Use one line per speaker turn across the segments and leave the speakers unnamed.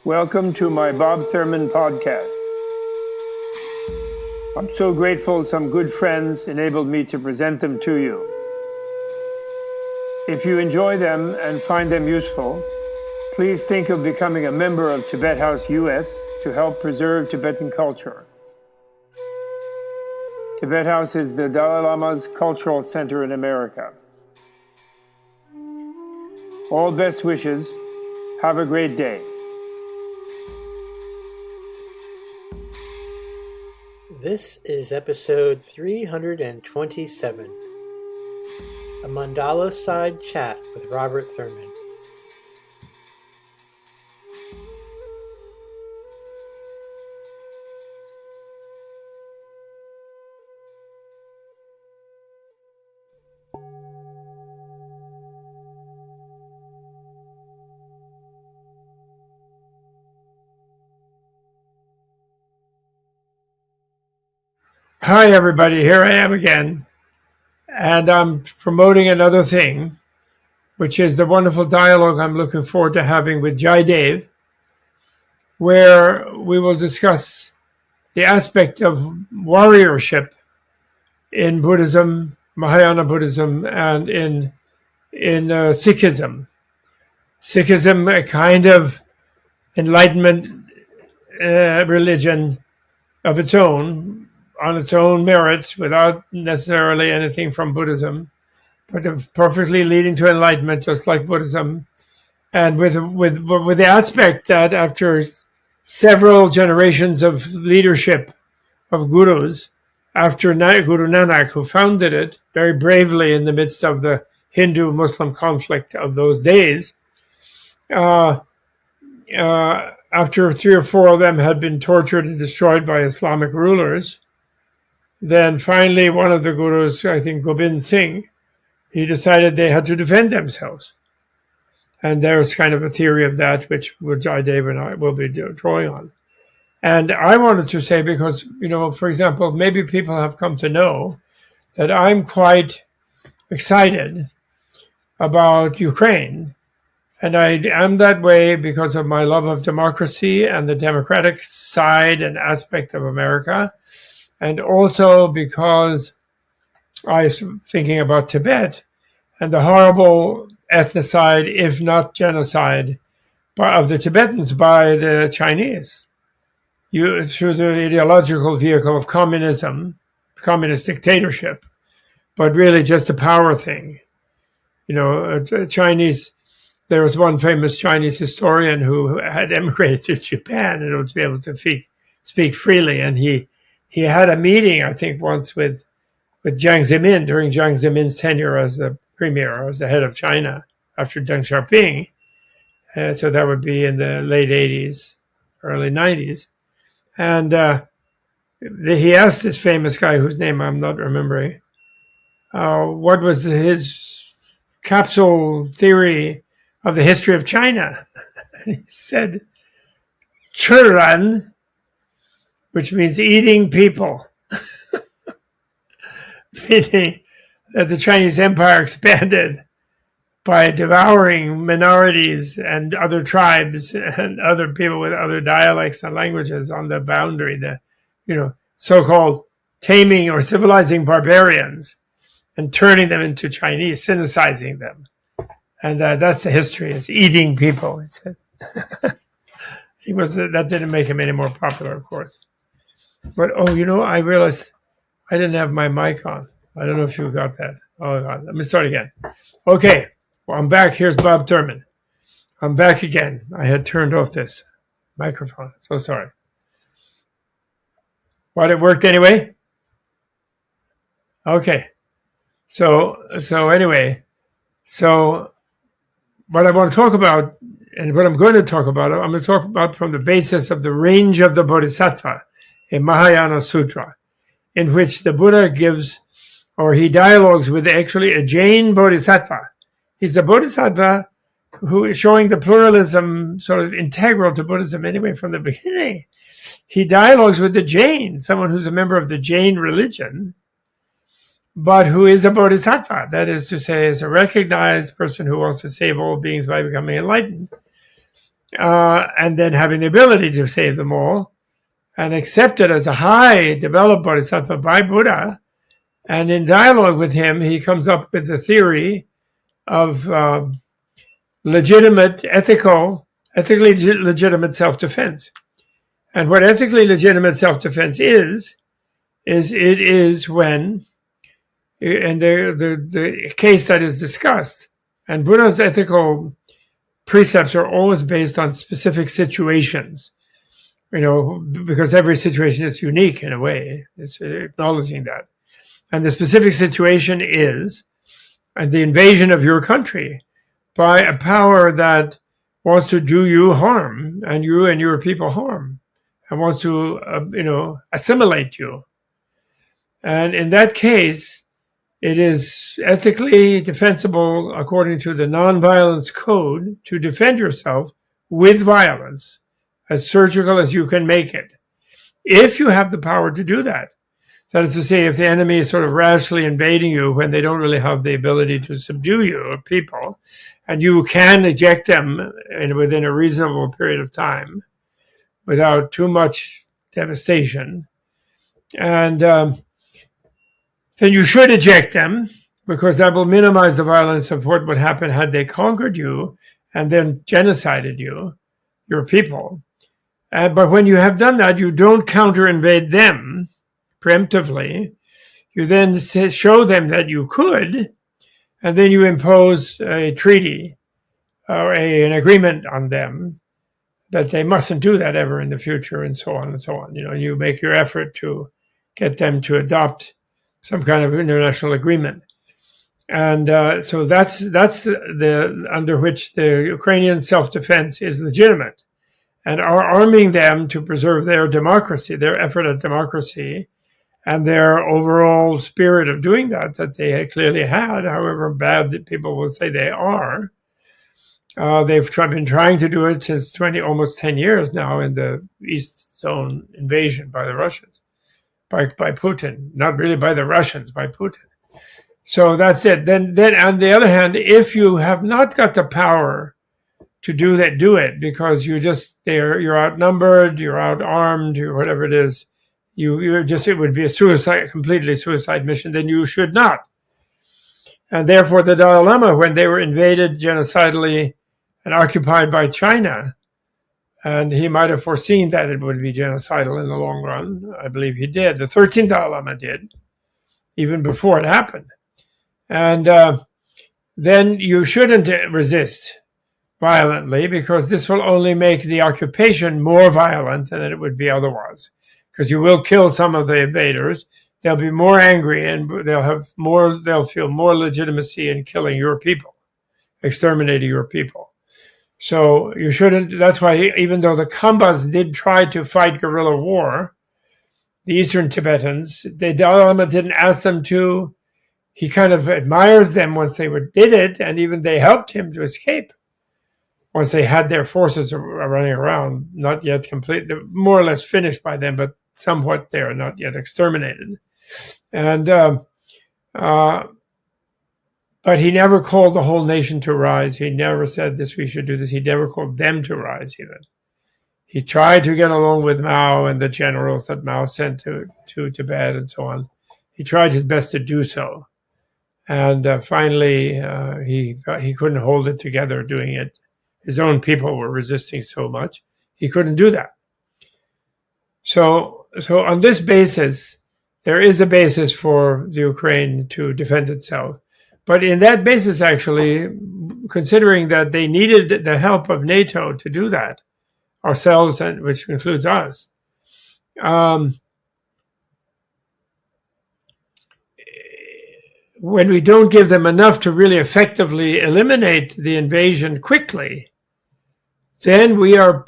Welcome to my Bob Thurman podcast. I'm so grateful some good friends enabled me to present them to you. If you enjoy them and find them useful, please think of becoming a member of Tibet House US to help preserve Tibetan culture. Tibet House is the Dalai Lama's cultural center in America. All best wishes. Have a great day.
This is episode 327, a Mandala side chat with Robert Thurman.
Hi, everybody. Here I am again. And I'm promoting another thing, which is the wonderful dialogue I'm looking forward to having with Jaidev, where we will discuss the aspect of warriorship in Buddhism, Mahayana Buddhism, and in Sikhism. Sikhism, a kind of enlightenment religion of its own, on its own merits, without necessarily anything from Buddhism, but perfectly leading to enlightenment, just like Buddhism, and with the aspect that after several generations of leadership of gurus, after Guru Nanak, who founded it very bravely in the midst of the Hindu-Muslim conflict of those days, after 3 or 4 of them had been tortured and destroyed by Islamic rulers, then finally one of the gurus, I think Gobind Singh, he decided they had to defend themselves. And there's kind of a theory of that, which Jaidev and I will be drawing on. And I wanted to say, because, for example, maybe people have come to know that I'm quite excited about Ukraine. And I am that way because of my love of democracy and the democratic side and aspect of America. And also because I was thinking about Tibet and the horrible ethnocide, if not genocide, of the Tibetans by the Chinese through the ideological vehicle of communism, communist dictatorship, but really just a power thing. Chinese. There was one famous Chinese historian who had emigrated to Japan and was able to speak freely, and he had a meeting, I think, once with Jiang Zemin during Jiang Zemin's tenure as the premier, as the head of China after Deng Xiaoping. So that would be in the late 80s, early 90s. And he asked this famous guy, whose name I'm not remembering, what was his capsule theory of the history of China. And he said, "Churan," which means eating people, meaning that the Chinese Empire expanded by devouring minorities and other tribes and other people with other dialects and languages on the boundary, the so-called taming or civilizing barbarians and turning them into Chinese, Sinicizing them. And that's the history. It's eating people. He said. That didn't make him any more popular, of course. But I realized I didn't have my mic on. I don't know if you got that. Oh God, let me start again. Okay, well, I'm back. Here's Bob Thurman. I'm back again. I had turned off this microphone. So sorry. But it worked anyway. Okay. So anyway, what I want to talk about, and what I'm going to talk about, I'm going to talk about from the basis of the range of the Bodhisattva, a Mahayana Sutra, in which the Buddha he dialogues with actually a Jain Bodhisattva. He's a Bodhisattva who is showing the pluralism sort of integral to Buddhism anyway from the beginning. He dialogues with the Jain, someone who's a member of the Jain religion, but who is a bodhisattva. That is to say, is a recognized person who wants to save all beings by becoming enlightened. and then having the ability to save them all, and accepted as a high developed bodhisattva by Buddha. And in dialogue with him, he comes up with the theory of ethically legitimate self-defense. And what ethically legitimate self-defense is it is when, and the case that is discussed, and Buddha's ethical precepts are always based on specific situations, because every situation is unique in a way. It's acknowledging that. And the specific situation is the invasion of your country by a power that wants to do you harm, and you and your people harm, and wants to, assimilate you. And in that case, it is ethically defensible, according to the nonviolence code, to defend yourself with violence, as surgical as you can make it, if you have the power to do that. That is to say, if the enemy is sort of rashly invading you when they don't really have the ability to subdue you or people, and you can eject them within a reasonable period of time without too much devastation, and then you should eject them, because that will minimize the violence of what would happen had they conquered you and then genocided you, your people. But when you have done that, you don't counter-invade them preemptively. You then show them that you could, and then you impose a treaty or an agreement on them that they mustn't do that ever in the future, and so on and so on. You make your effort to get them to adopt some kind of international agreement. And so that's the under which the Ukrainian self-defense is legitimate, and are arming them to preserve their democracy, their effort at democracy, and their overall spirit of doing that they clearly had, however bad that people will say they are. They've been trying to do it since almost 10 years now in the East Zone invasion by the Russians, by Putin, not really by the Russians, by Putin. So that's it. Then on the other hand, if you have not got the power to do it because you're outnumbered, you're outarmed, or whatever it is, it would be a completely suicide mission, then you should not. And therefore the Dalai Lama, when they were invaded genocidally and occupied by China, and he might have foreseen that it would be genocidal in the long run. I believe he did. The 13th Dalai Lama did, even before it happened. And then you shouldn't resist violently, because this will only make the occupation more violent than it would be otherwise. Because you will kill some of the invaders. They'll be more angry, and they'll feel more legitimacy in killing your people, exterminating your people. So you shouldn't. That's why, even though the Khambas did try to fight guerrilla war, the Eastern Tibetans, the Dalai Lama didn't ask them to. He kind of admires them once they did it, and even they helped him to escape once they had their forces running around, not yet complete, more or less finished by them, but somewhat there, not yet exterminated. And but he never called the whole nation to rise. He never said this, we should do this. He never called them to rise even. He tried to get along with Mao and the generals that Mao sent to Tibet and so on. He tried his best to do so. And finally, he couldn't hold it together doing it. His own people were resisting so much. He couldn't do that. So on this basis, there is a basis for the Ukraine to defend itself. But in that basis, actually, considering that they needed the help of NATO to do that, ourselves, and which includes us, when we don't give them enough to really effectively eliminate the invasion quickly, then we're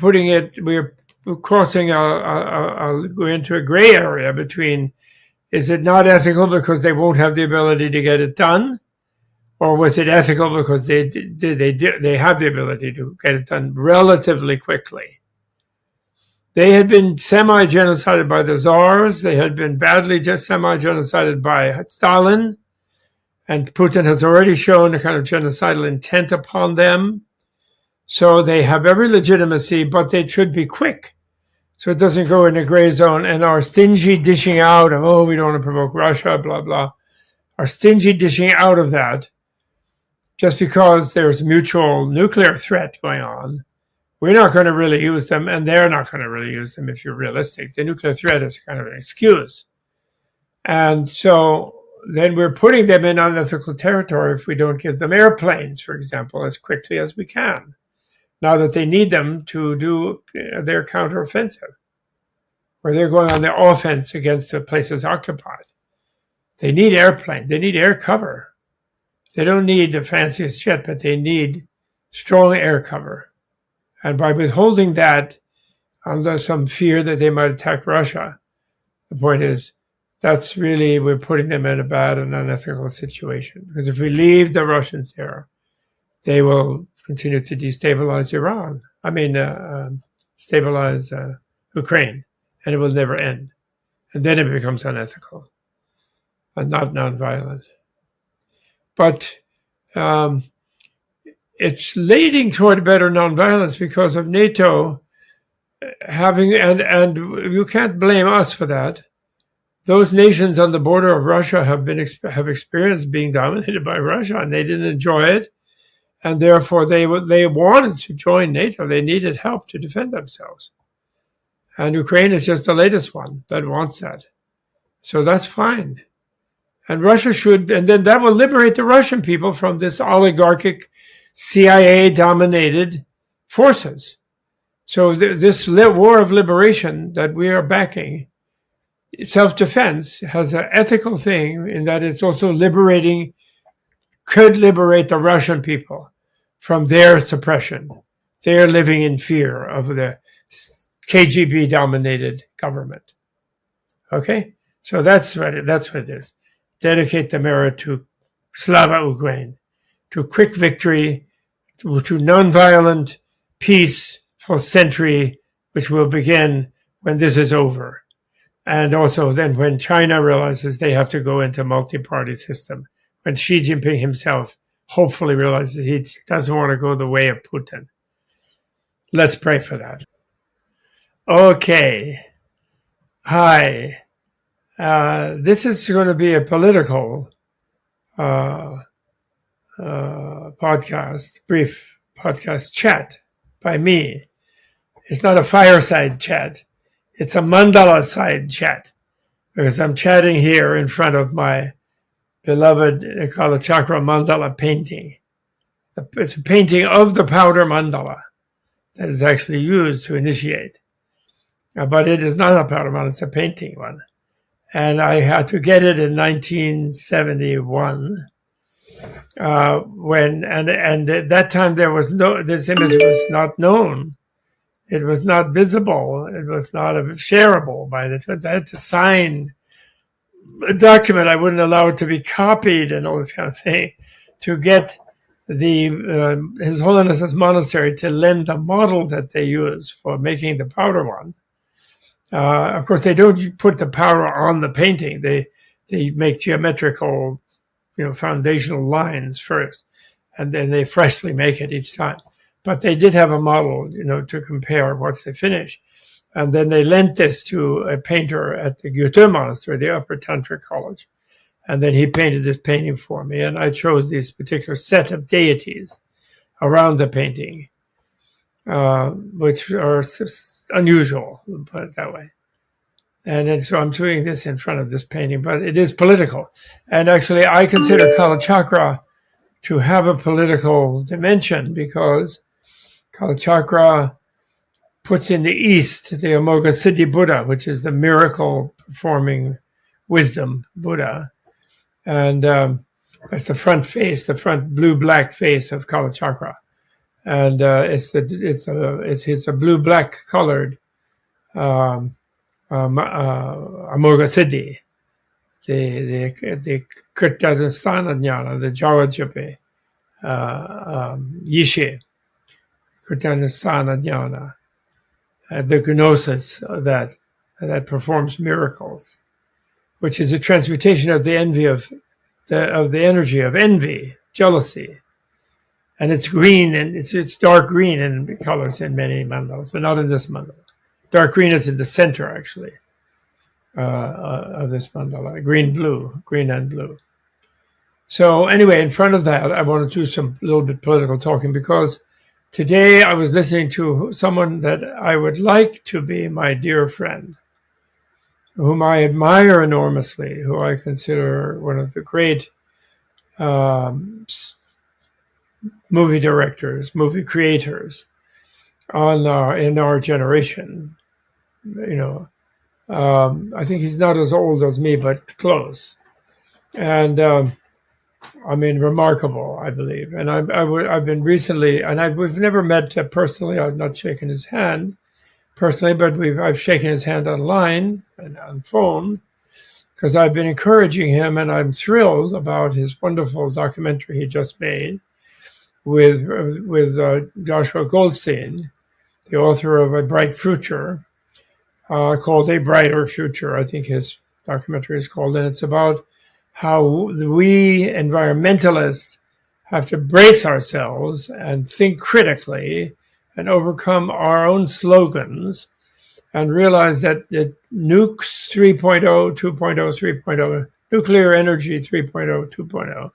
crossing going into a gray area between, is it not ethical because they won't have the ability to get it done? Or was it ethical because they have the ability to get it done relatively quickly? They had been semi-genocided by the Tsars. They had been badly semi-genocided by Stalin. And Putin has already shown a kind of genocidal intent upon them. So they have every legitimacy, but they should be quick. So it doesn't go in a gray zone, and our stingy dishing out of, oh, we don't want to provoke Russia, blah, blah. Our stingy dishing out of that, just because there's mutual nuclear threat going on, we're not going to really use them, and they're not going to really use them if you're realistic. The nuclear threat is kind of an excuse. And so then we're putting them in unethical territory if we don't give them airplanes, for example, as quickly as we can, now that they need them to do their counteroffensive, where they're going on the offense against the places occupied. They need airplanes. They need air cover. They don't need the fanciest jet, but they need strong air cover. And by withholding that under some fear that they might attack Russia, the point is that's really, we're putting them in a bad and unethical situation. Because if we leave the Russians there, they will continue to destabilize Iran. Stabilize Ukraine, and it will never end. And then it becomes unethical and not nonviolent. But it's leading toward better nonviolence because of NATO having, and you can't blame us for that. Those nations on the border of Russia have experienced being dominated by Russia, and they didn't enjoy it, and therefore they wanted to join NATO. They needed help to defend themselves, and Ukraine is just the latest one that wants that. So that's fine, and Russia should, and then that will liberate the Russian people from this oligarchic, CIA-dominated forces. So this war of liberation that we are backing, self-defense, has an ethical thing in that it's also could liberate the Russian people from their suppression. They're living in fear of the KGB-dominated government. Okay? So that's what it is. Dedicate the merit to Slava Ukraine, to quick victory, to nonviolent peace for century, which will begin when this is over. And also then when China realizes they have to go into multi-party system, when Xi Jinping himself hopefully realizes he doesn't want to go the way of Putin. Let's pray for that. Okay. Hi. This is going to be a political podcast, brief podcast chat by me. It's not a fireside chat. It's a mandala side chat, because I'm chatting here in front of my beloved Kalachakra mandala painting. It's a painting of the powder mandala that is actually used to initiate. But it is not a powder mandala, it's a painting one. And I had to get it in 1971. And at that time this image was not known. It was not visible. It was not shareable by the Twins. I had to sign a document. I wouldn't allow it to be copied and all this kind of thing to get His Holiness's monastery to lend the model that they use for making the powder one. Of course, they don't put the powder on the painting. They make geometrical, foundational lines first, and then they freshly make it each time. But they did have a model, to compare once they finish. And then they lent this to a painter at the Goethe Monastery, the Upper Tantra College. And then he painted this painting for me. And I chose this particular set of deities around the painting, which are unusual, put it that way. And then, so I'm doing this in front of this painting, but it is political. And actually, I consider Kalachakra to have a political dimension, because Kalachakra puts in the East the Amoghasiddhi Buddha, which is the miracle-performing wisdom Buddha. And that's the front face, the front blue-black face of Kalachakra. And it's a blue-black colored Amoghasiddhi, the Kirtanasthana Jnana, the Jawajape, Yishe, Kirtanasthana Jnana, the gnosis that performs miracles, which is a transmutation of the envy of the energy of envy, jealousy, and it's green, and it's dark green in colors in many mandalas, but not in this mandala. Dark green is in the center, actually, of this mandala. Green and blue. So anyway, in front of that, I want to do some little bit political talking, because today I was listening to someone that I would like to be my dear friend, whom I admire enormously, who I consider one of the great um, movie directors, movie creators in our generation. I think he's not as old as me, but close. And I mean, remarkable, I believe. And I've been recently, and we've never met personally. I've not shaken his hand personally, but I've shaken his hand online and on phone, because I've been encouraging him, and I'm thrilled about his wonderful documentary he just made with Joshua Goldstein, the author of A Bright Future, called A Brighter Future, I think his documentary is called, and it's about how we environmentalists have to brace ourselves and think critically and overcome our own slogans and realize that the nukes 3.0, 2.0, 3.0, nuclear energy 3.0, 2.0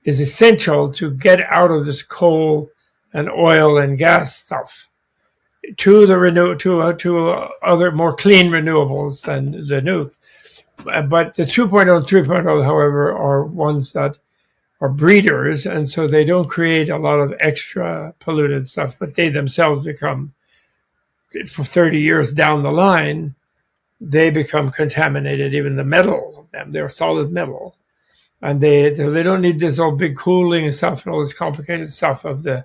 is essential to get out of this coal and oil and gas stuff to other more clean renewables than the nuke. But the 2.0 and 3.0, however, are ones that are breeders, and so they don't create a lot of extra polluted stuff, but they themselves become, for 30 years down the line, they become contaminated. Even the metal of them, they're solid metal, and they don't need this all big cooling stuff and all this complicated stuff of the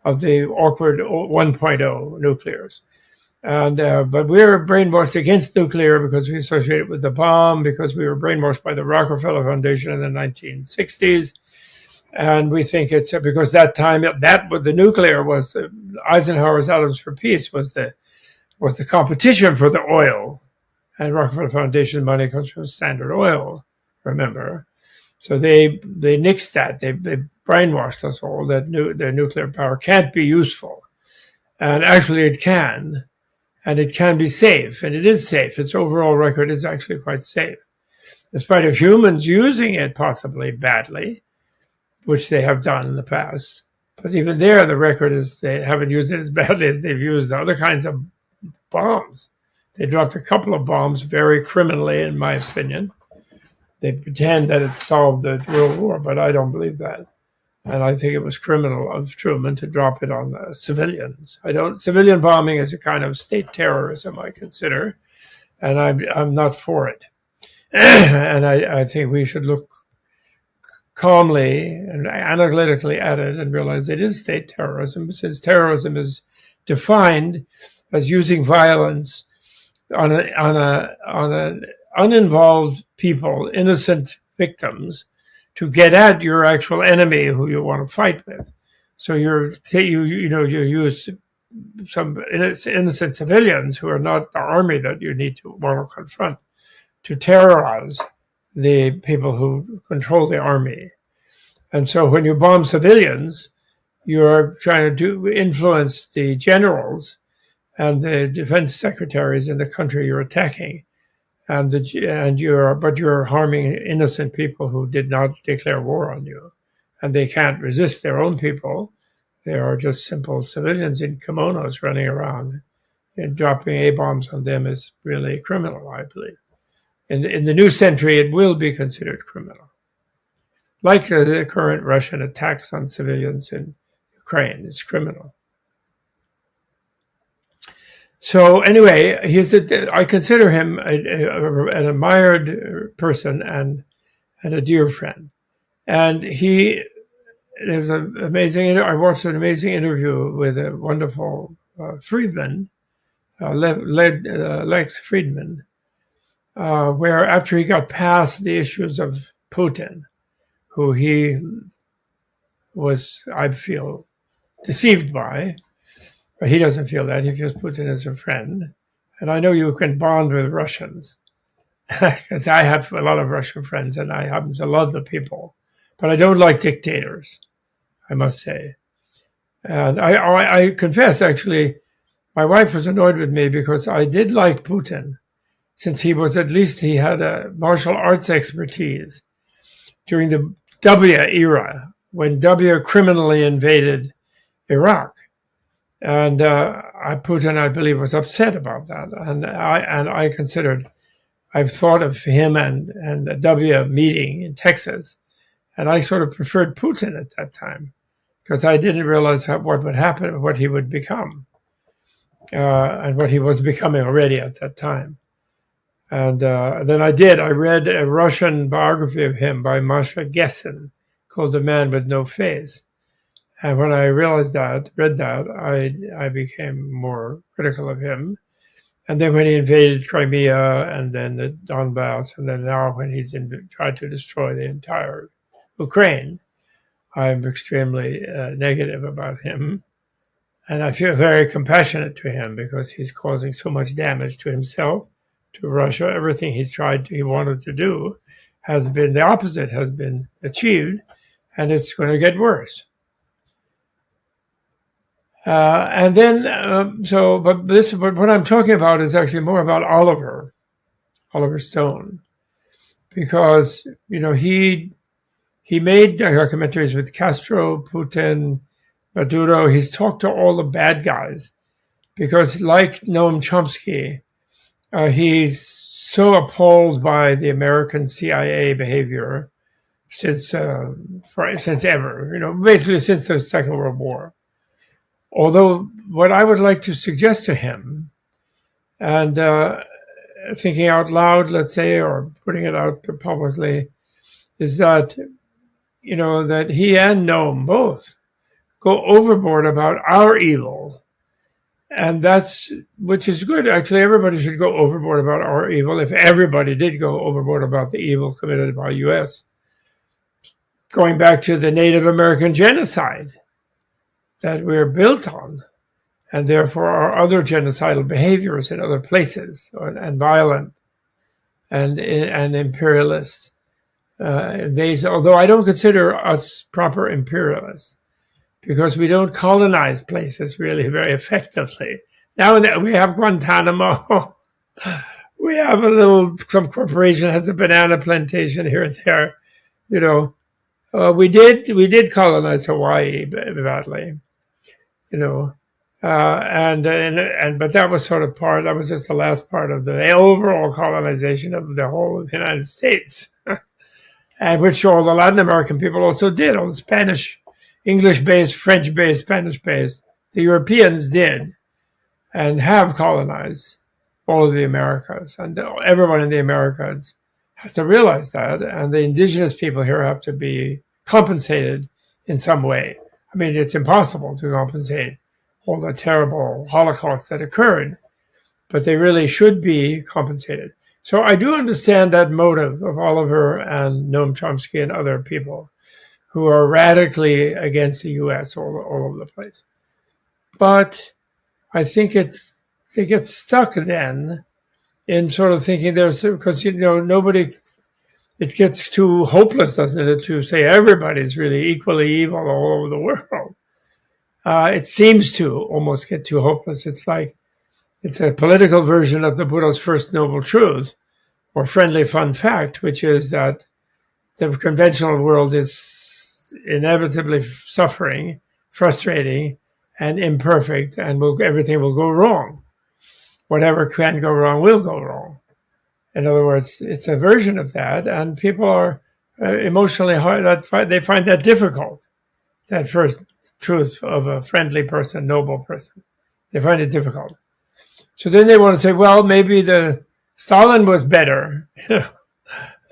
awkward 1.0 nuclears. And but we're brainwashed against nuclear because we associate it with the bomb, because we were brainwashed by the Rockefeller Foundation in the 1960s, and we think it's because that time that the nuclear was Eisenhower's Atoms for Peace was the competition for the oil, and Rockefeller Foundation money comes from Standard Oil, remember? So they nixed that. They brainwashed us all that the nuclear power can't be useful, and actually it can. And it can be safe, and it is safe. Its overall record is actually quite safe, in spite of humans using it possibly badly, which they have done in the past. But even there, the record is they haven't used it as badly as they've used other kinds of bombs. They dropped a couple of bombs very criminally, in my opinion. They pretend that it solved the World War, but I don't believe that. And I think it was criminal of Truman to drop it on civilians. Civilian bombing is a kind of state terrorism, I consider, and I'm not for it. And I think we should look calmly and analytically at it and realize it is state terrorism, since terrorism is defined as using violence on an uninvolved people, innocent victims, to get at your actual enemy who you want to fight with. So you use some innocent civilians who are not the army that you need to want to confront to terrorize the people who control the army. And so when you bomb civilians, you're trying to influence the generals and the defense secretaries in the country you're attacking. But you're harming innocent people who did not declare war on you, and they can't resist their own people. They are just simple civilians in kimonos running around, and dropping A-bombs on them is really criminal, I believe. In the new century, it will be considered criminal, like the current Russian attacks on civilians in Ukraine is criminal. So anyway, I consider him an admired person and a dear friend. And he is an amazing. I watched an amazing interview with a wonderful Friedman, Lex Friedman, where after he got past the issues of Putin, who he was, I feel, deceived by. But he doesn't feel that. He feels Putin as a friend. And I know you can bond with Russians, because I have a lot of Russian friends and I happen to love the people. But I don't like dictators, I must say. And I confess, actually, my wife was annoyed with me because I did like Putin, since he had a martial arts expertise during the W era, when W criminally invaded Iraq. And Putin, I believe, was upset about that. And I've thought of him and the W meeting in Texas, and I sort of preferred Putin at that time because I didn't realize what would happen, what he would become, and what he was becoming already at that time. And then I read a Russian biography of him by Masha Gessen called The Man with No Face. And when I read that, I became more critical of him. And then when he invaded Crimea and then the Donbass, and then now when he's tried to destroy the entire Ukraine, I'm extremely negative about him. And I feel very compassionate to him because he's causing so much damage to himself, to Russia. Everything he wanted to do the opposite has been achieved, and it's going to get worse. But what I'm talking about is actually more about Oliver Stone, because he made documentaries with Castro, Putin, Maduro. He's talked to all the bad guys because, like Noam Chomsky, he's so appalled by the American CIA behavior since ever, basically since the Second World War. Although what I would like to suggest to him, and thinking out loud, let's say, or putting it out publicly, is that that he and Noam both go overboard about our evil, and which is good. Actually, everybody should go overboard about our evil. If everybody did go overboard about the evil committed by U.S., going back to the Native American genocide that we're built on, and therefore our other genocidal behaviors in other places, and violent and imperialist although I don't consider us proper imperialists, because we don't colonize places really very effectively. Now that we have Guantanamo, we have some corporation has a banana plantation here and there. We did colonize Hawaii badly, but that was that was just the last part of the overall colonization of the whole of the United States, and which all the Latin American people also did, all the Spanish, English-based, French-based, Spanish-based, the Europeans did and have colonized all of the Americas, and everyone in the Americas has to realize that, and the indigenous people here have to be compensated in some way. I mean, it's impossible to compensate all the terrible Holocaust that occurred, but they really should be compensated. So I do understand that motive of Oliver and Noam Chomsky and other people who are radically against the U.S. all over the place. But I think they get stuck then in sort of thinking because nobody, it gets too hopeless, doesn't it, to say everybody's really equally evil all over the world. It seems to almost get too hopeless. It's like it's a political version of the Buddha's first noble truth, or friendly fun fact, which is that the conventional world is inevitably suffering, frustrating, and imperfect, and everything will go wrong. Whatever can go wrong will go wrong. In other words, it's a version of that, and people are emotionally hard. They find that difficult. That first truth of a friendly person, noble person, they find it difficult. So then they want to say, well, maybe the Stalin was better.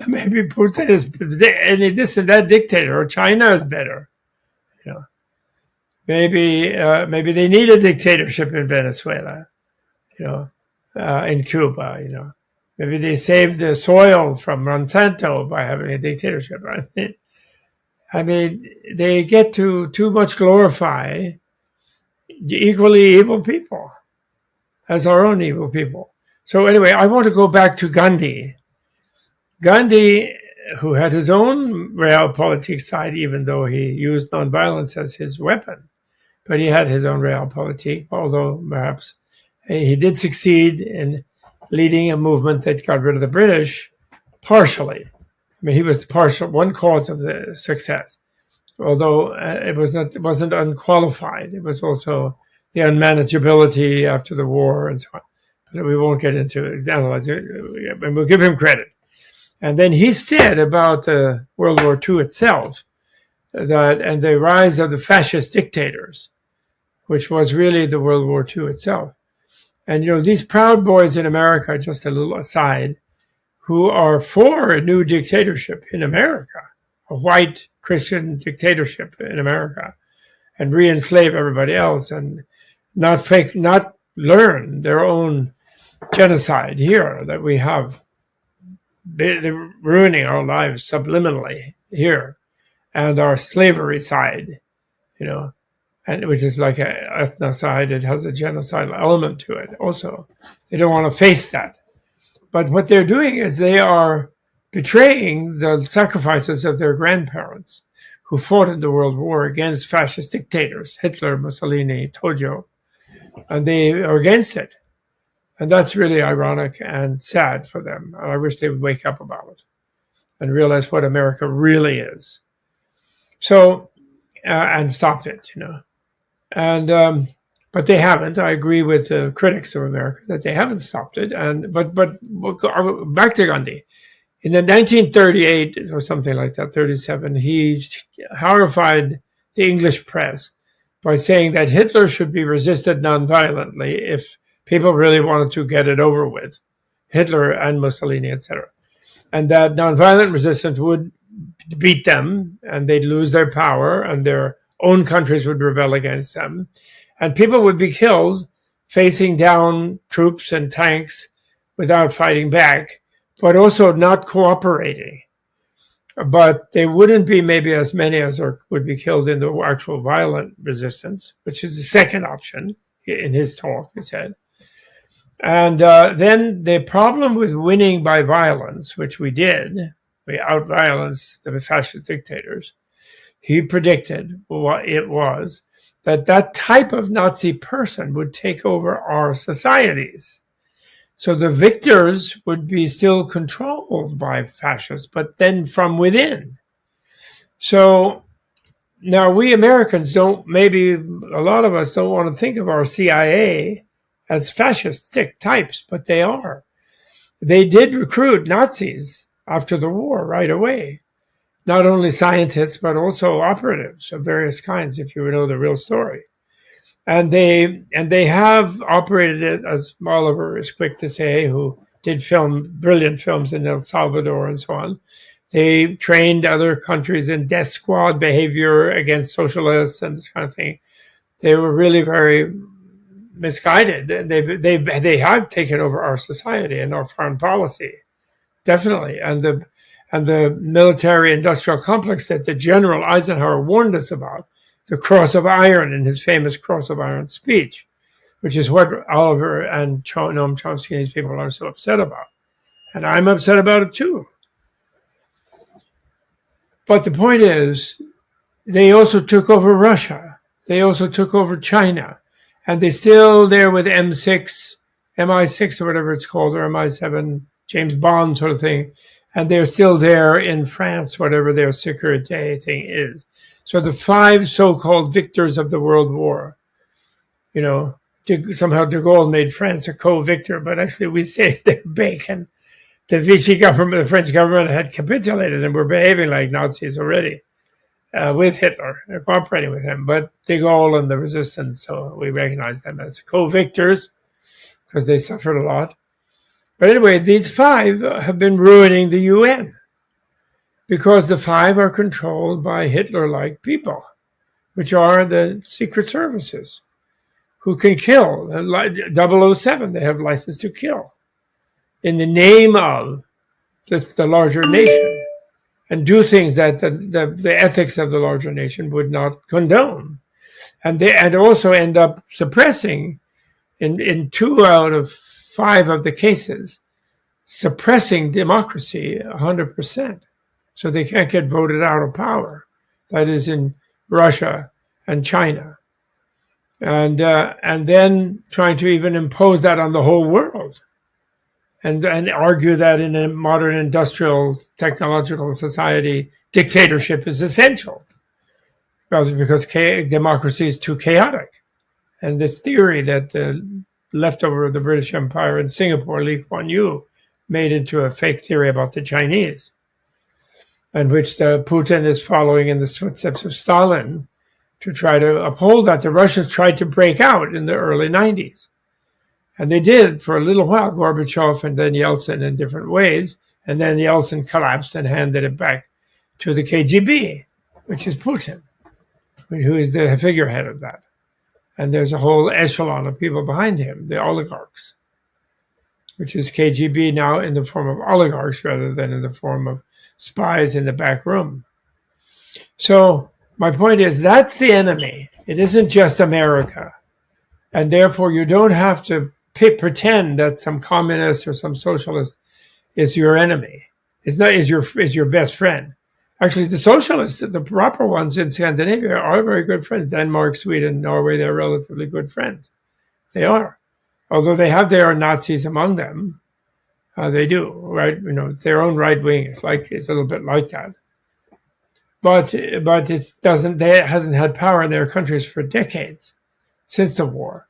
Maybe Putin is this and that dictator, or China is better. Maybe they need a dictatorship in Venezuela. In Cuba. Maybe they saved the soil from Monsanto by having a dictatorship. I mean, they get to too much glorify equally evil people as our own evil people. So anyway, I want to go back to Gandhi. Gandhi, who had his own realpolitik side, even though he used nonviolence as his weapon, but he had his own realpolitik, although perhaps he did succeed in leading a movement that got rid of the British partially. I mean, he was one cause of the success, although it wasn't unqualified. It was also the unmanageability after the war and so on. But we won't get into analyzing it, and we'll give him credit. And then he said about World War II itself and the rise of the fascist dictators, which was really the World War II itself. And these proud boys in America, just a little aside, who are for a new dictatorship in America, a white Christian dictatorship in America, and re-enslave everybody else and not learn their own genocide here that we have. They're ruining our lives subliminally here, and our slavery side, and which is like an ethnocide. It has a genocidal element to it also. They don't want to face that. But what they're doing is they are betraying the sacrifices of their grandparents who fought in the World War against fascist dictators, Hitler, Mussolini, Tojo, and they are against it. And that's really ironic and sad for them. And I wish they would wake up about it and realize what America really is. So, and stopped it, And but they haven't. I agree with the critics of America that they haven't stopped it. But back to Gandhi. In the 1938 or something like that, 37, he horrified the English press by saying that Hitler should be resisted nonviolently if people really wanted to get it over with, Hitler and Mussolini, etc. And that nonviolent resistance would beat them, and they'd lose their power, and their own countries would rebel against them. And people would be killed facing down troops and tanks without fighting back, but also not cooperating. But they wouldn't be maybe as many as would be killed in the actual violent resistance, which is the second option in his talk, he said. And then the problem with winning by violence, which we did, we out-violenced the fascist dictators, he predicted what it was, that type of Nazi person would take over our societies. So the victors would be still controlled by fascists, but then from within. So now we Americans maybe a lot of us don't want to think of our CIA as fascistic types, but they are. They did recruit Nazis after the war right away. Not only scientists, but also operatives of various kinds, if you know the real story. And they have operated it, as Oliver is quick to say, who did brilliant films in El Salvador and so on. They trained other countries in death squad behavior against socialists and this kind of thing. They were really very misguided. They have taken over our society and our foreign policy, definitely. And the military-industrial complex that the General Eisenhower warned us about, the Cross of Iron in his famous Cross of Iron speech, which is what Oliver and Noam Chomsky and these people are so upset about. And I'm upset about it too. But the point is, they also took over Russia. They also took over China. And they're still there with MI6 or whatever it's called, or MI7, James Bond sort of thing. And they're still there in France, whatever their sécurité thing is. So the 5 so-called victors of the World War, somehow de Gaulle made France a co-victor, but actually we say they're Bacon. The Vichy government, the French government had capitulated and were behaving like Nazis already with Hitler, cooperating with him. But de Gaulle and the resistance, so we recognize them as co-victors because they suffered a lot. But anyway, these 5 have been ruining the UN because the 5 are controlled by Hitler-like people, which are the secret services, who can kill. 007, they have license to kill in the name of the larger nation and do things that the ethics of the larger nation would not condone. And also end up suppressing, in 2 out of 5 of the cases, suppressing democracy 100%. So they can't get voted out of power. That is in Russia and China. and then trying to even impose that on the whole world, and argue that in a modern industrial technological society, dictatorship is essential, because democracy is too chaotic. And this theory that the leftover of the British Empire in Singapore, Lee Kuan Yew, made into a fake theory about the Chinese, and which Putin is following in the footsteps of Stalin to try to uphold that. The Russians tried to break out in the early 90s. And they did for a little while, Gorbachev and then Yeltsin in different ways. And then Yeltsin collapsed and handed it back to the KGB, which is Putin, who is the figurehead of that. And there's a whole echelon of people behind him, the oligarchs, which is KGB now in the form of oligarchs rather than in the form of spies in the back room. So my point is, that's the enemy. It isn't just America. And therefore, you don't have to pretend that some communist or some socialist is your enemy. Is your best friend. Actually, the socialists, the proper ones in Scandinavia, are very good friends. Denmark, Sweden, Norway, they're relatively good friends. They are. Although they have their Nazis among them, they do, right? Their own right wing is it's a little bit like that. But it hasn't had power in their countries for decades, since the war.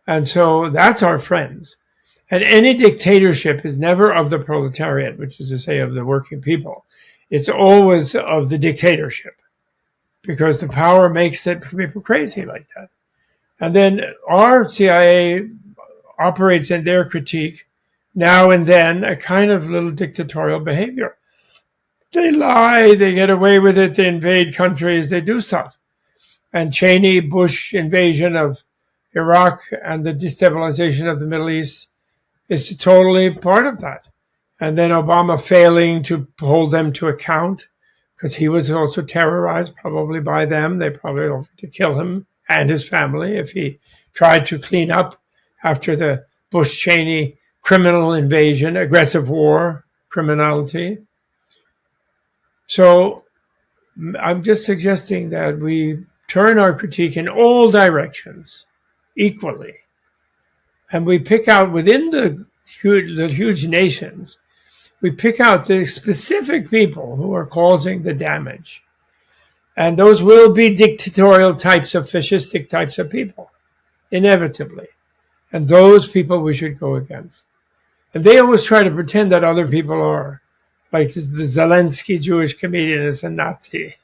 And so that's our friends. And any dictatorship is never of the proletariat, which is to say of the working people. It's always of the dictatorship, because the power makes people crazy like that. And then our CIA operates in their critique now and then a kind of little dictatorial behavior. They lie, they get away with it, they invade countries, they do stuff. And Cheney-Bush invasion of Iraq and the destabilization of the Middle East is totally part of that. And then Obama failing to hold them to account, because he was also terrorized probably by them. They probably offered to kill him and his family if he tried to clean up after the Bush-Cheney criminal invasion, aggressive war, criminality. So I'm just suggesting that we turn our critique in all directions equally. And we pick out within the huge nations, we pick out the specific people who are causing the damage. And those will be dictatorial types of fascistic types of people, inevitably. And those people we should go against. And they always try to pretend that other people are. Like the Zelensky Jewish comedian is a Nazi.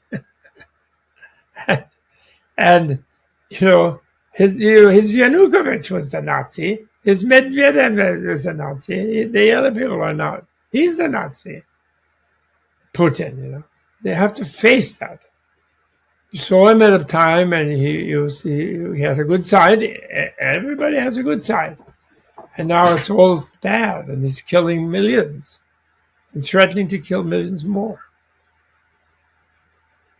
And, his Yanukovych was the Nazi. His Medvedev was a Nazi. The other people are not. He's the Nazi. Putin, They have to face that. You saw him at a time, and he had a good side. Everybody has a good side. And now it's all bad, and he's killing millions and threatening to kill millions more.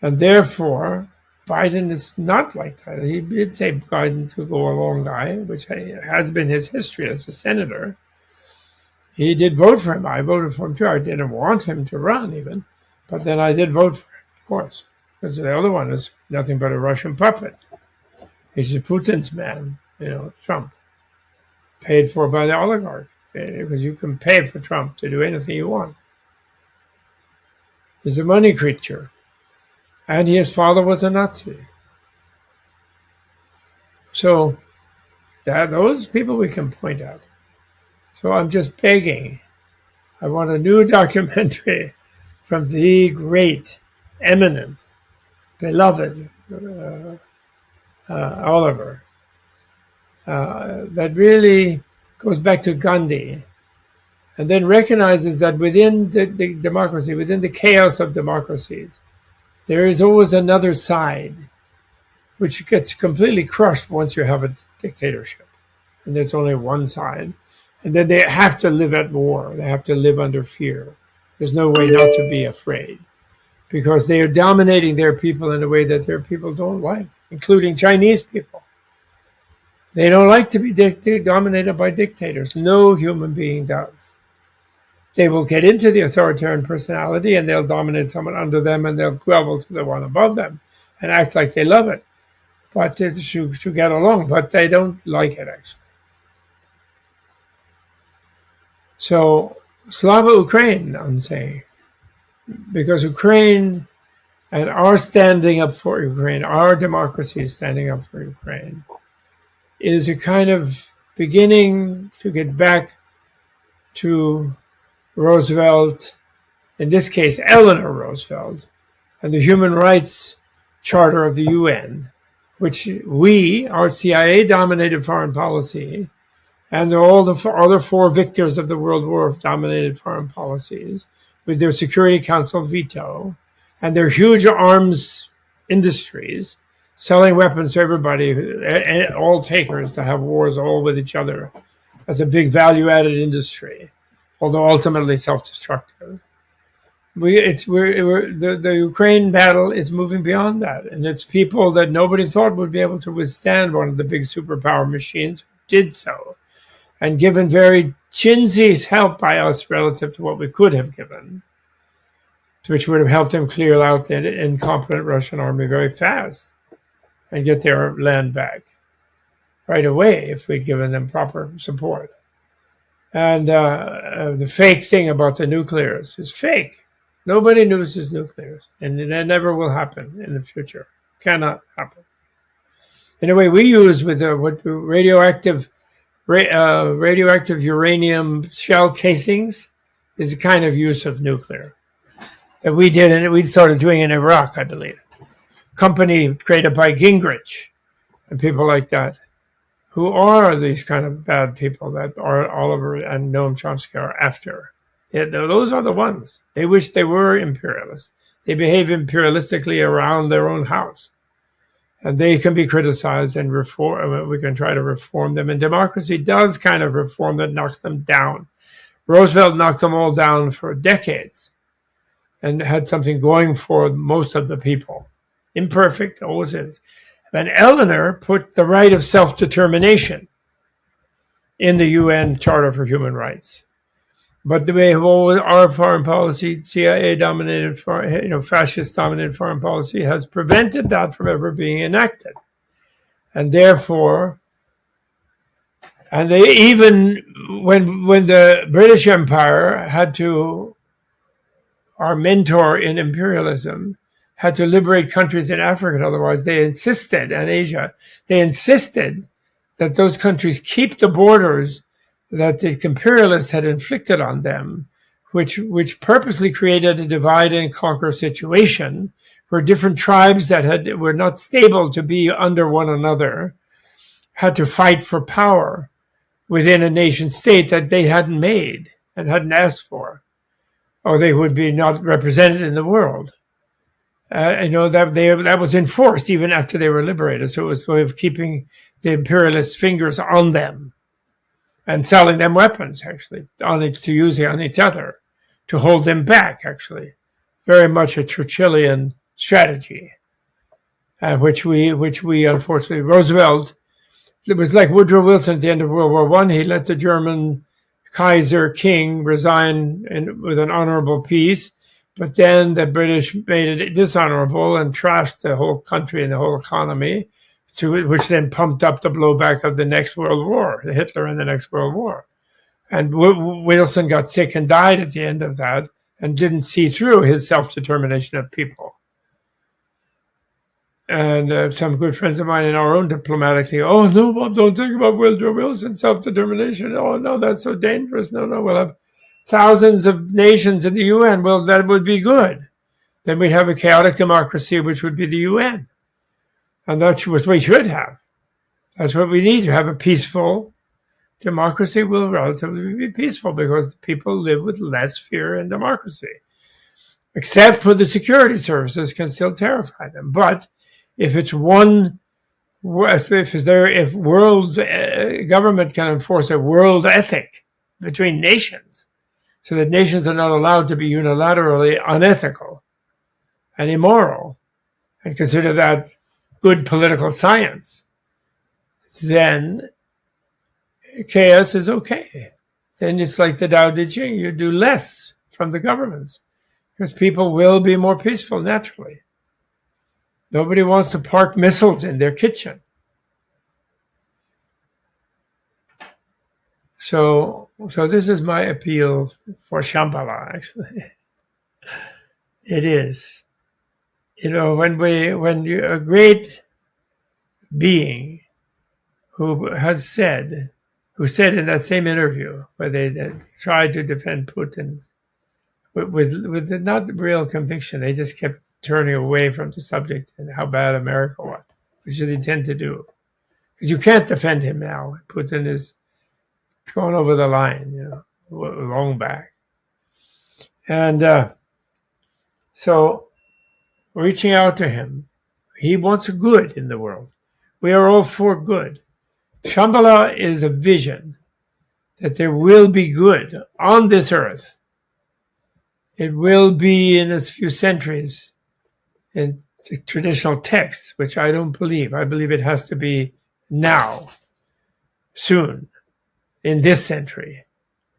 And therefore, Biden is not like that. He did say Biden to go a long guy, which has been his history as a senator. He did vote for him. I voted for him too. I didn't want him to run even, but then I did vote for him, of course, because the other one is nothing but a Russian puppet. He's a Putin's man, Trump, paid for by the oligarch, because you can pay for Trump to do anything you want. He's a money creature. And his father was a Nazi. So those people we can point out. So I'm just begging. I want a new documentary from the great, eminent, beloved Oliver that really goes back to Gandhi, and then recognizes that within the democracy, within the chaos of democracies, there is always another side, which gets completely crushed once you have a dictatorship. And there's only one side. And then they have to live at war. They have to live under fear. There's no way not to be afraid, because they are dominating their people in a way that their people don't like, including Chinese people. They don't like to be dominated by dictators. No human being does. They will get into the authoritarian personality, and they'll dominate someone under them, and they'll grovel to the one above them and act like they love it. but to get along. But they don't like it, actually. So Slava Ukraine, I'm saying, because Ukraine and our standing up for Ukraine, our democracy is standing up for Ukraine, is a kind of beginning to get back to Roosevelt, in this case, Eleanor Roosevelt, and the Human Rights Charter of the UN, which our CIA-dominated foreign policy, and all the other four victors of the World War dominated foreign policies, with their Security Council veto, and their huge arms industries, selling weapons to everybody, all takers to have wars all with each other, as a big value-added industry, although ultimately self-destructive. The Ukraine battle is moving beyond that, and it's people that nobody thought would be able to withstand one of the big superpower machines did so, and given very chintzy help by us relative to what we could have given, which would have helped them clear out the incompetent Russian army very fast and get their land back right away if we'd given them proper support. And the fake thing about the nuclears is fake. Nobody uses nuclears, and that never will happen in the future. Cannot happen. In a way, we use with what radioactive uranium shell casings is a kind of use of nuclear that we did, and we started doing in Iraq, I believe. Company created by Gingrich and people like that, who are these kind of bad people that Oliver and Noam Chomsky are after. Those are the ones. They wish they were imperialists. They behave imperialistically around their own house. And they can be criticized and reform. We can try to reform them. And democracy does kind of reform that knocks them down. Roosevelt knocked them all down for decades and had something going for most of the people. Imperfect, always is. And Eleanor put the right of self-determination in the UN Charter for Human Rights. But the way our foreign policy, CIA-dominated, fascist-dominated foreign policy, has prevented that from ever being enacted, and therefore, and they even when the British Empire had to, our mentor in imperialism, had to liberate countries in Africa, otherwise they insisted, and Asia, they insisted that those countries keep the borders that the imperialists had inflicted on them, which purposely created a divide and conquer situation where different tribes that were not stable to be under one another had to fight for power within a nation state that they hadn't made and hadn't asked for, or they would be not represented in the world. That was enforced even after they were liberated. So it was a way of keeping the imperialists' fingers on them and selling them weapons, actually, to use on each other, to hold them back, actually. Very much a Churchillian strategy, which we unfortunately, Roosevelt, it was like Woodrow Wilson at the end of World War I. He let the German Kaiser king resign with an honorable peace, but then the British made it dishonorable and trashed the whole country and the whole economy, which then pumped up the blowback of the next World War, Hitler in the next World War. And Wilson got sick and died at the end of that and didn't see through his self-determination of people. And some good friends of mine in our own diplomatic thing, oh, no, Bob, don't think about Woodrow Wilson's self-determination. Oh, no, that's so dangerous. No, we'll have thousands of nations in the UN. Well, that would be good. Then we'd have a chaotic democracy, which would be the UN. And that's what we should have. That's what we need to have. A peaceful democracy will relatively be peaceful because people live with less fear in democracy. Except for the security services can still terrify them. But if world government can enforce a world ethic between nations, so that nations are not allowed to be unilaterally unethical and immoral, and consider that good political science, then chaos is okay. Then it's like the Tao Te Ching. You do less from the governments because people will be more peaceful naturally. Nobody wants to park missiles in their kitchen. So this is my appeal for Shambhala, actually. It is. A great being who said in that same interview where they tried to defend Putin with not real conviction, they just kept turning away from the subject and how bad America was, which they tend to do. Because you can't defend him now. Putin is going over the line, long back. And so reaching out to him, he wants good in the world. We are all for good. Shambhala is a vision that there will be good on this earth. It will be in a few centuries in the traditional texts, which I don't believe. I believe it has to be now, soon, in this century,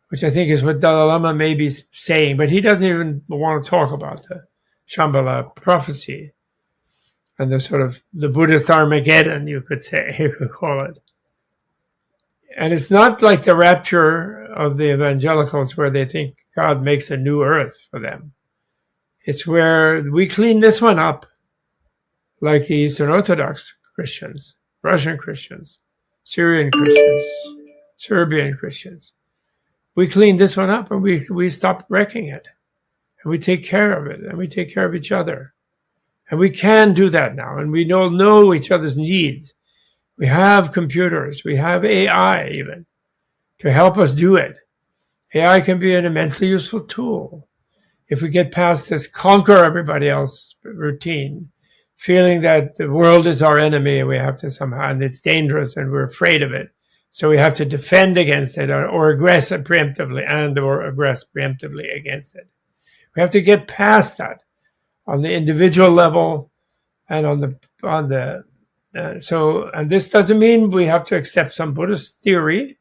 which I think is what Dalai Lama may be saying, but he doesn't even want to talk about the Shambhala prophecy and the sort of the Buddhist Armageddon, you could call it. And it's not like the rapture of the evangelicals where they think God makes a new earth for them. It's where we clean this one up, like the Eastern Orthodox Christians, Russian Christians, Syrian Christians, Serbian Christians. We clean this one up and we stop wrecking it. And we take care of it and we take care of each other. And we can do that now. And we all know each other's needs. We have computers. We have AI even to help us do it. AI can be an immensely useful tool. If we get past this conquer everybody else routine, feeling that the world is our enemy and we have to somehow, and it's dangerous and we're afraid of it. So we have to defend against it or aggress preemptively against it. We have to get past that on the individual level and and this doesn't mean we have to accept some Buddhist theory.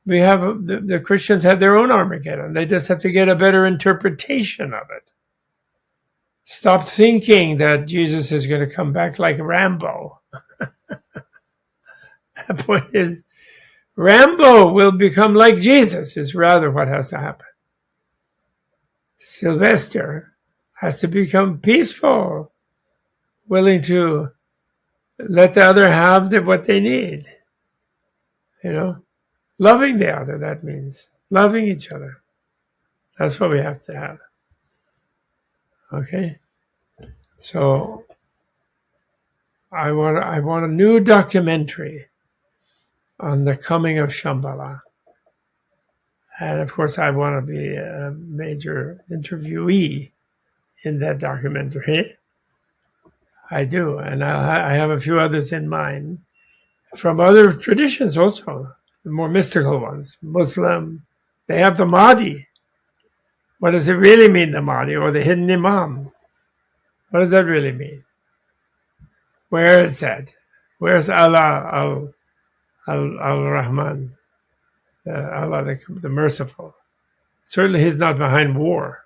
We have the Christians have their own Armageddon. They just have to get a better interpretation of it. Stop thinking that Jesus is going to come back like Rambo. The point is, Rambo will become like Jesus is rather what has to happen. Sylvester has to become peaceful, willing to let the other have what they need. Loving the other, that means loving each other. That's what we have to have. Okay? So I want a new documentary on the coming of Shambhala. And of course, I want to be a major interviewee in that documentary. I do. And I have a few others in mind from other traditions also, the more mystical ones. Muslim, they have the Mahdi. What does it really mean, the Mahdi, or the hidden Imam? What does that really mean? Where is that? Where's Allah al-Rahman? Allah, the merciful. Certainly he's not behind war.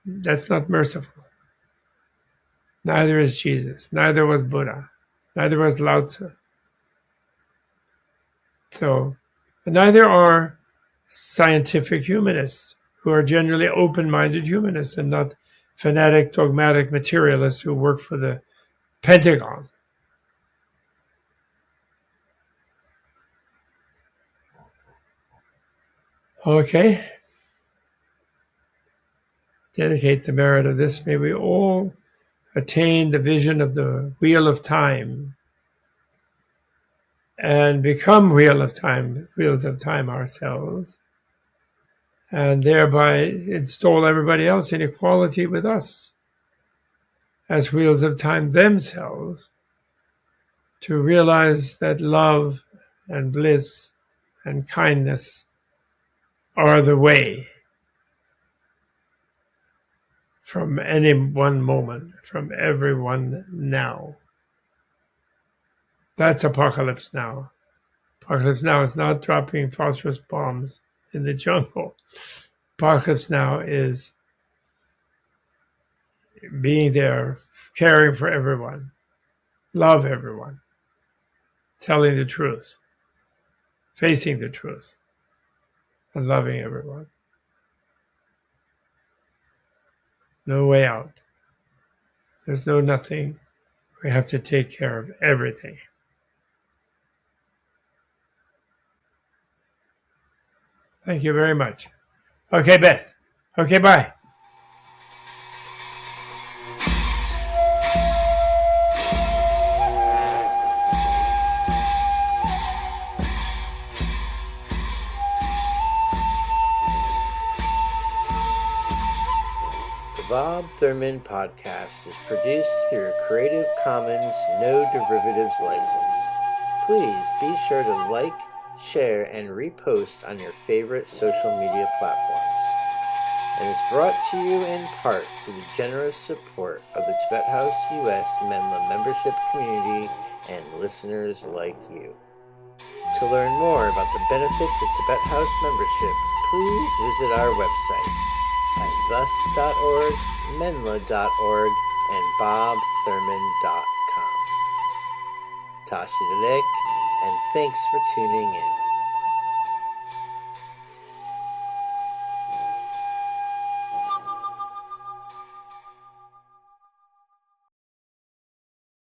That's not merciful. Neither is Jesus. Neither was Buddha. Neither was Lao Tzu. So, neither are scientific humanists, who are generally open-minded humanists and not fanatic, dogmatic materialists who work for the Pentagon. Okay. Dedicate the merit of this. May we all attain the vision of the wheel of time and become wheels of time ourselves, and thereby install everybody else in equality with us as wheels of time themselves, to realize that love and bliss and kindness are the way from any one moment, from everyone now. That's Apocalypse Now. Apocalypse Now is not dropping phosphorus bombs in the jungle. Apocalypse Now is being there, caring for everyone, love everyone, telling the truth, facing the truth, and loving everyone. No way out. There's no nothing. We have to take care of everything. Thank you very much. Okay, Beth. Okay, bye.
The Bob Thurman Podcast is produced through a Creative Commons No Derivatives license. Please be sure to like, share, and repost on your favorite social media platforms. And is brought to you in part through the generous support of the Tibet House US Mandala membership community and listeners like you. To learn more about the benefits of Tibet House membership, please visit our websites at thus.org, menla.org, and bobthurman.com. Tashi Delek, and thanks for tuning in.